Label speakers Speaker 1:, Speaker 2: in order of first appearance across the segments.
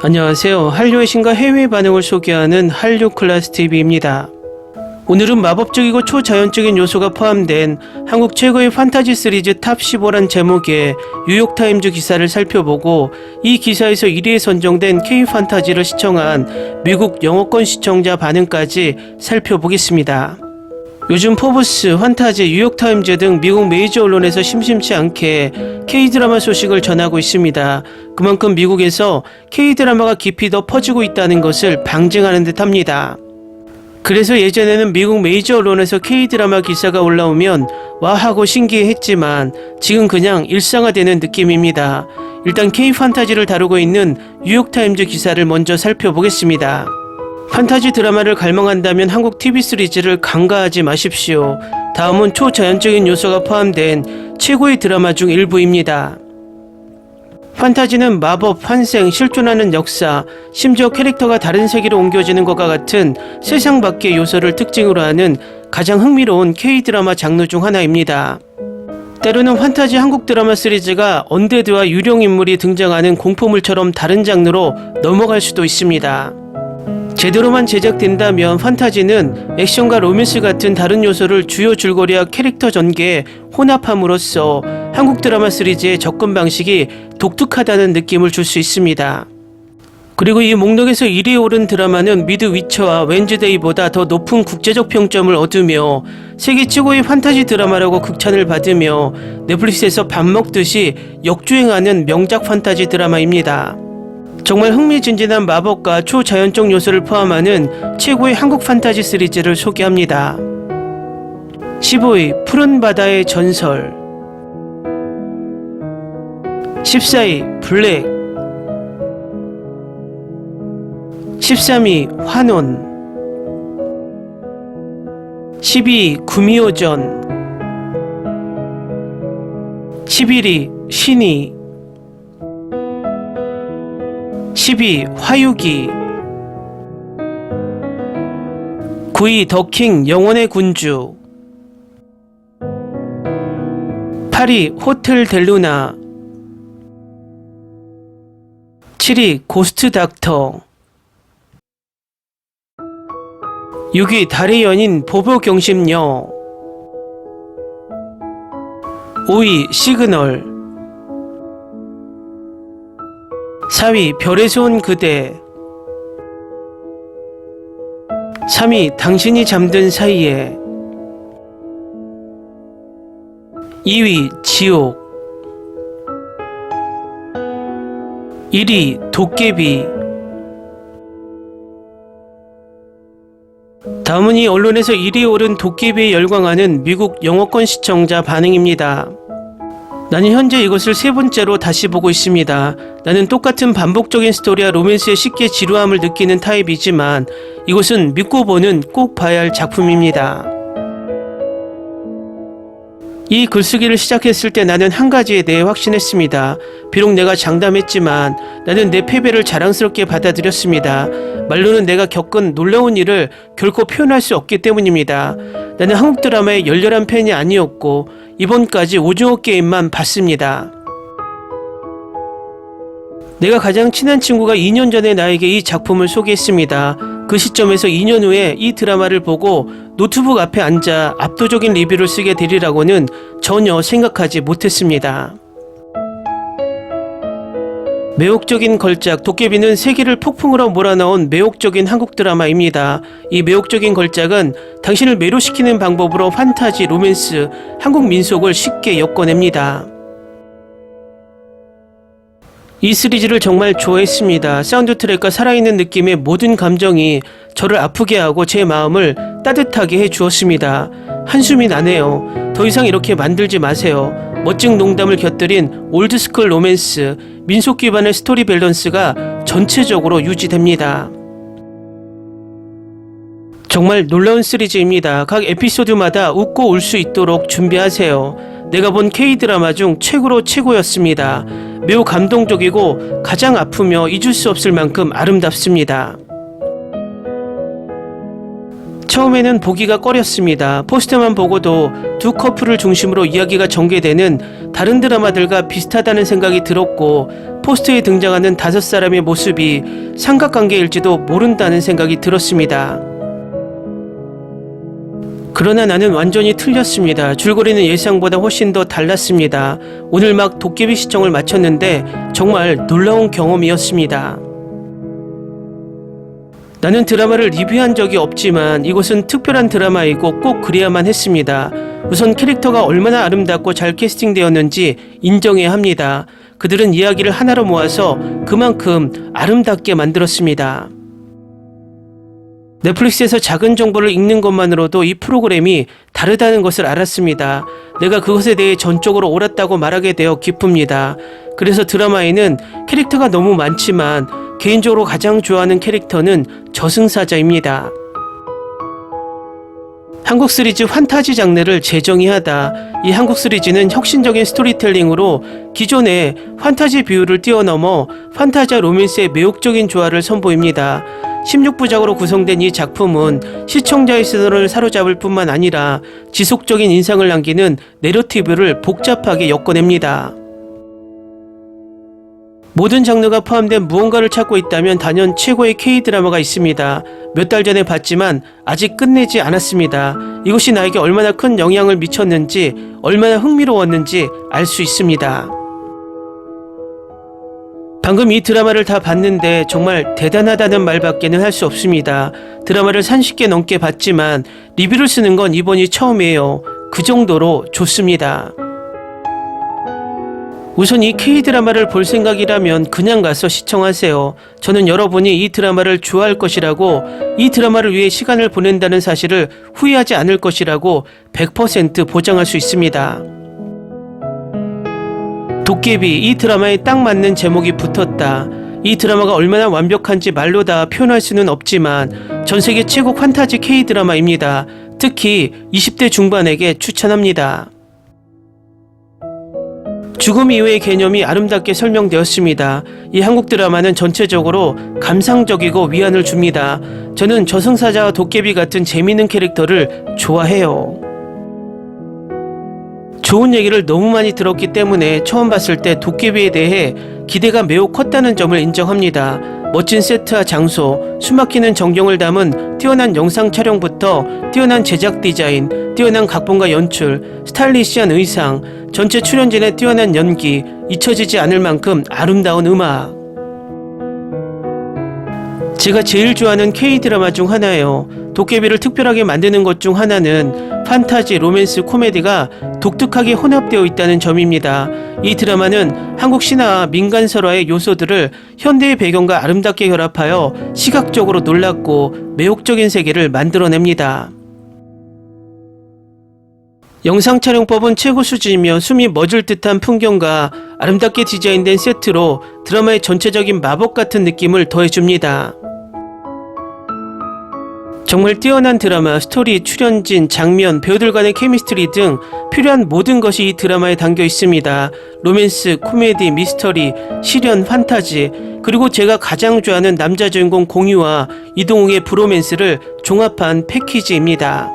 Speaker 1: 안녕하세요. 한류의 신과 해외 반응을 소개하는 한류클래스TV입니다. 오늘은 마법적이고 초자연적인 요소가 포함된 한국 최고의 판타지 시리즈 탑 15란 제목의 뉴욕타임즈 기사를 살펴보고 이 기사에서 1위에 선정된 K-판타지를 시청한 미국 영어권 시청자 반응까지 살펴보겠습니다. 요즘 포브스, 환타지, 뉴욕타임즈 등 미국 메이저 언론에서 심심치 않게 K-드라마 소식을 전하고 있습니다. 그만큼 미국에서 K-드라마가 깊이 더 퍼지고 있다는 것을 방증하는 듯합니다. 그래서 예전에는 미국 메이저 언론에서 K-드라마 기사가 올라오면 와 하고 신기해했지만 지금 그냥 일상화되는 느낌입니다. 일단 K-판타지를 다루고 있는 뉴욕타임즈 기사를 먼저 살펴보겠습니다. 판타지 드라마를 갈망한다면 한국 TV 시리즈를 간과하지 마십시오. 다음은 초자연적인 요소가 포함된 최고의 드라마 중 일부입니다. 판타지는 마법, 환생, 실존하는 역사, 심지어 캐릭터가 다른 세계로 옮겨지는 것과 같은 세상 밖의 요소를 특징으로 하는 가장 흥미로운 K-드라마 장르 중 하나입니다. 때로는 판타지 한국 드라마 시리즈가 언데드와 유령 인물이 등장하는 공포물처럼 다른 장르로 넘어갈 수도 있습니다. 제대로만 제작된다면 판타지는 액션과 로맨스 같은 다른 요소를 주요 줄거리와 캐릭터 전개에 혼합함으로써 한국 드라마 시리즈의 접근 방식이 독특하다는 느낌을 줄 수 있습니다. 그리고 이 목록에서 1위에 오른 드라마는 미드 위쳐와 웬즈데이보다 더 높은 국제적 평점을 얻으며 세계 최고의 판타지 드라마라고 극찬을 받으며 넷플릭스에서 밥 먹듯이 역주행하는 명작 판타지 드라마입니다. 정말 흥미진진한 마법과 초자연적 요소를 포함하는 최고의 한국 판타지 시리즈를 소개합니다. 15위 푸른 바다의 전설, 14위 블랙, 13위 환원, 12위 구미호전, 11위 신이, 10위 화유기, 9위 더킹 영원의 군주, 8위 호텔 델루나, 7위 고스트 닥터, 6위 달의 연인 보보경심녀, 5위 시그널, 4위 별에서 온 그대, 3위 당신이 잠든 사이에, 2위 지옥, 1위 도깨비. 다음은 이 언론에서 1위에 오른 도깨비에 열광하는 미국 영어권 시청자 반응입니다. 나는 현재 이것을 세 번째로 다시 보고 있습니다. 나는 똑같은 반복적인 스토리와 로맨스에 쉽게 지루함을 느끼는 타입이지만 이것은 믿고 보는 꼭 봐야 할 작품입니다. 이 글쓰기를 시작했을 때 나는 한 가지에 대해 확신했습니다. 비록 내가 장담했지만 나는 내 패배를 자랑스럽게 받아들였습니다. 말로는 내가 겪은 놀라운 일을 결코 표현할 수 없기 때문입니다. 나는 한국 드라마의 열렬한 팬이 아니었고 이번까지 오징어 게임만 봤습니다. 내가 가장 친한 친구가 2년 전에 나에게 이 작품을 소개했습니다. 그 시점에서 2년 후에 이 드라마를 보고 노트북 앞에 앉아 압도적인 리뷰를 쓰게 되리라고는 전혀 생각하지 못했습니다. 매혹적인 걸작 도깨비는 세계를 폭풍으로 몰아넣은 매혹적인 한국 드라마입니다. 이 매혹적인 걸작은 당신을 매료시키는 방법으로 판타지, 로맨스, 한국 민속을 쉽게 엮어냅니다. 이 시리즈를 정말 좋아했습니다. 사운드 트랙과 살아있는 느낌의 모든 감정이 저를 아프게 하고 제 마음을 따뜻하게 해주었습니다. 한숨이 나네요. 더 이상 이렇게 만들지 마세요. 멋진 농담을 곁들인 올드스쿨 로맨스, 민속 기반의 스토리 밸런스가 전체적으로 유지됩니다. 정말 놀라운 시리즈입니다. 각 에피소드마다 웃고 울 수 있도록 준비하세요. 내가 본 K-드라마 중 최고로 최고였습니다. 매우 감동적이고 가장 아프며 잊을 수 없을 만큼 아름답습니다. 처음에는 보기가 꺼렸습니다. 포스터만 보고도 두 커플을 중심으로 이야기가 전개되는 다른 드라마들과 비슷하다는 생각이 들었고 포스터에 등장하는 5사람의 모습이 삼각관계일지도 모른다는 생각이 들었습니다. 그러나 나는 완전히 틀렸습니다. 줄거리는 예상보다 훨씬 더 달랐습니다. 오늘 막 도깨비 시청을 마쳤는데 정말 놀라운 경험이었습니다. 나는 드라마를 리뷰한 적이 없지만 이것은 특별한 드라마이고 꼭 그래야만 했습니다. 우선 캐릭터가 얼마나 아름답고 잘 캐스팅되었는지 인정해야 합니다. 그들은 이야기를 하나로 모아서 그만큼 아름답게 만들었습니다. 넷플릭스에서 작은 정보를 읽는 것만으로도 이 프로그램이 다르다는 것을 알았습니다. 내가 그것에 대해 전적으로 옳았다고 말하게 되어 기쁩니다. 그래서 드라마에는 캐릭터가 너무 많지만 개인적으로 가장 좋아하는 캐릭터는 저승사자입니다. 한국 시리즈 판타지 장르를 재정의하다. 이 한국 시리즈는 혁신적인 스토리텔링으로 기존의 판타지 비율을 뛰어넘어 판타지와 로맨스의 매혹적인 조화를 선보입니다. 16부작으로 구성된 이 작품은 시청자의 시선을 사로잡을 뿐만 아니라 지속적인 인상을 남기는 내러티브를 복잡하게 엮어냅니다. 모든 장르가 포함된 무언가를 찾고 있다면 단연 최고의 K-드라마가 있습니다. 몇 달 전에 봤지만 아직 끝내지 않았습니다. 이것이 나에게 얼마나 큰 영향을 미쳤는지, 얼마나 흥미로웠는지 알 수 있습니다. 방금 이 드라마를 다 봤는데 정말 대단하다는 말밖에는 할 수 없습니다. 드라마를 30개 넘게 봤지만 리뷰를 쓰는 건 이번이 처음이에요. 그 정도로 좋습니다. 우선 이 K-드라마를 볼 생각이라면 그냥 가서 시청하세요. 저는 여러분이 이 드라마를 좋아할 것이라고, 이 드라마를 위해 시간을 보낸다는 사실을 후회하지 않을 것이라고 100% 보장할 수 있습니다. 도깨비, 이 드라마에 딱 맞는 제목이 붙었다. 이 드라마가 얼마나 완벽한지 말로 다 표현할 수는 없지만 전세계 최고 판타지 K-드라마입니다. 특히 20대 중반에게 추천합니다. 죽음 이후의 개념이 아름답게 설명되었습니다. 이 한국 드라마는 전체적으로 감상적이고 위안을 줍니다. 저는 저승사자와 도깨비 같은 재미있는 캐릭터를 좋아해요. 좋은 얘기를 너무 많이 들었기 때문에 처음 봤을 때 도깨비에 대해 기대가 매우 컸다는 점을 인정합니다. 멋진 세트와 장소, 숨막히는 정경을 담은 뛰어난 영상 촬영부터 뛰어난 제작 디자인, 뛰어난 각본과 연출, 스타일리시한 의상, 전체 출연진의 뛰어난 연기, 잊혀지지 않을 만큼 아름다운 음악. 제가 제일 좋아하는 K-드라마 중 하나예요. 도깨비를 특별하게 만드는 것 중 하나는 판타지, 로맨스, 코미디가 독특하게 혼합되어 있다는 점입니다. 이 드라마는 한국 신화와 민간 설화의 요소들을 현대의 배경과 아름답게 결합하여 시각적으로 놀랍고 매혹적인 세계를 만들어냅니다. 영상 촬영법은 최고 수준이며 숨이 멎을 듯한 풍경과 아름답게 디자인된 세트로 드라마의 전체적인 마법 같은 느낌을 더해줍니다. 정말 뛰어난 드라마, 스토리, 출연진, 장면, 배우들 간의 케미스트리 등 필요한 모든 것이 이 드라마에 담겨 있습니다. 로맨스, 코미디, 미스터리, 실연, 판타지, 그리고 제가 가장 좋아하는 남자 주인공 공유와 이동욱의 브로맨스를 종합한 패키지입니다.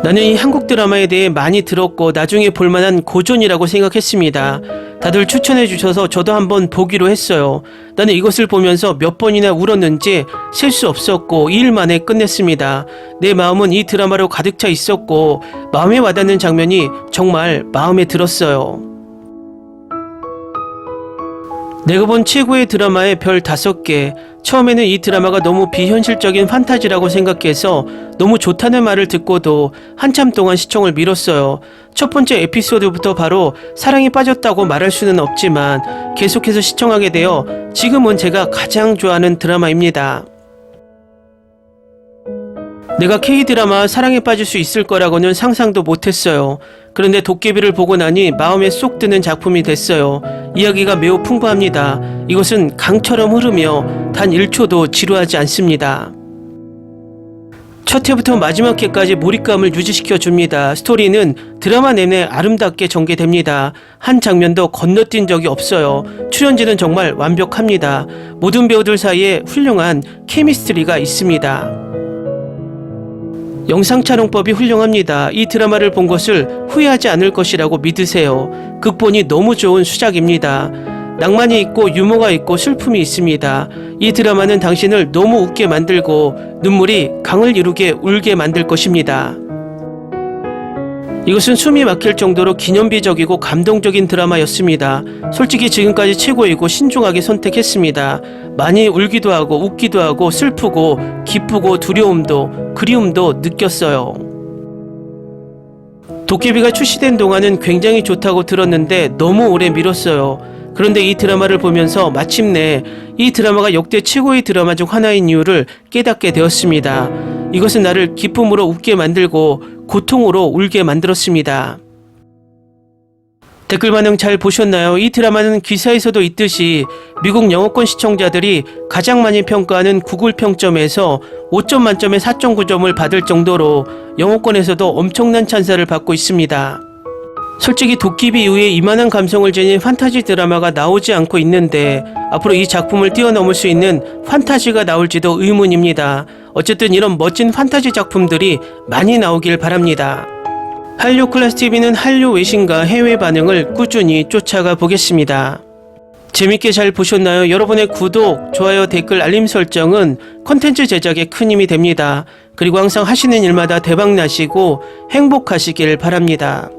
Speaker 1: 나는 이 한국 드라마에 대해 많이 들었고 나중에 볼만한 고전이라고 생각했습니다. 다들 추천해 주셔서 저도 한번 보기로 했어요. 나는 이것을 보면서 몇 번이나 울었는지 셀 수 없었고 2일 만에 끝냈습니다. 내 마음은 이 드라마로 가득 차 있었고 마음에 와닿는 장면이 정말 마음에 들었어요. 내가 본 최고의 드라마에 별 5개. 처음에는 이 드라마가 너무 비현실적인 판타지라고 생각해서 너무 좋다는 말을 듣고도 한참 동안 시청을 미뤘어요. 첫 번째 에피소드부터 바로 사랑에 빠졌다고 말할 수는 없지만 계속해서 시청하게 되어 지금은 제가 가장 좋아하는 드라마입니다. 내가 K-드라마 사랑에 빠질 수 있을 거라고는 상상도 못했어요. 그런데 도깨비를 보고 나니 마음에 쏙 드는 작품이 됐어요. 이야기가 매우 풍부합니다. 이것은 강처럼 흐르며 단 1초도 지루하지 않습니다. 첫 회부터 마지막 회까지 몰입감을 유지시켜 줍니다. 스토리는 드라마 내내 아름답게 전개됩니다. 한 장면도 건너뛴 적이 없어요. 출연진은 정말 완벽합니다. 모든 배우들 사이에 훌륭한 케미스트리가 있습니다. 영상 촬영법이 훌륭합니다. 이 드라마를 본 것을 후회하지 않을 것이라고 믿으세요. 극본이 너무 좋은 수작입니다. 낭만이 있고 유머가 있고 슬픔이 있습니다. 이 드라마는 당신을 너무 웃게 만들고 눈물이 강을 이루게 울게 만들 것입니다. 이것은 숨이 막힐 정도로 기념비적이고 감동적인 드라마였습니다. 솔직히 지금까지 최고이고 신중하게 선택했습니다. 많이 울기도 하고 웃기도 하고 슬프고 기쁘고 두려움도 그리움도 느꼈어요. 도깨비가 출시된 동안은 굉장히 좋다고 들었는데 너무 오래 미뤘어요. 그런데 이 드라마를 보면서 마침내 이 드라마가 역대 최고의 드라마 중 하나인 이유를 깨닫게 되었습니다. 이것은 나를 기쁨으로 웃게 만들고 고통으로 울게 만들었습니다. 댓글 반응 잘 보셨나요? 이 드라마는 기사에서도 있듯이 미국 영어권 시청자들이 가장 많이 평가하는 구글 평점에서 5점 만점에 4.9점을 받을 정도로 영어권에서도 엄청난 찬사를 받고 있습니다. 솔직히 도깨비 이후에 이만한 감성을 지닌 판타지 드라마가 나오지 않고 있는데 앞으로 이 작품을 뛰어넘을 수 있는 판타지가 나올지도 의문입니다. 어쨌든 이런 멋진 판타지 작품들이 많이 나오길 바랍니다. 한류 클래스 TV는 한류 외신과 해외 반응을 꾸준히 쫓아가 보겠습니다. 재밌게 잘 보셨나요? 여러분의 구독, 좋아요, 댓글, 알림 설정은 컨텐츠 제작에 큰 힘이 됩니다. 그리고 항상 하시는 일마다 대박 나시고 행복하시길 바랍니다.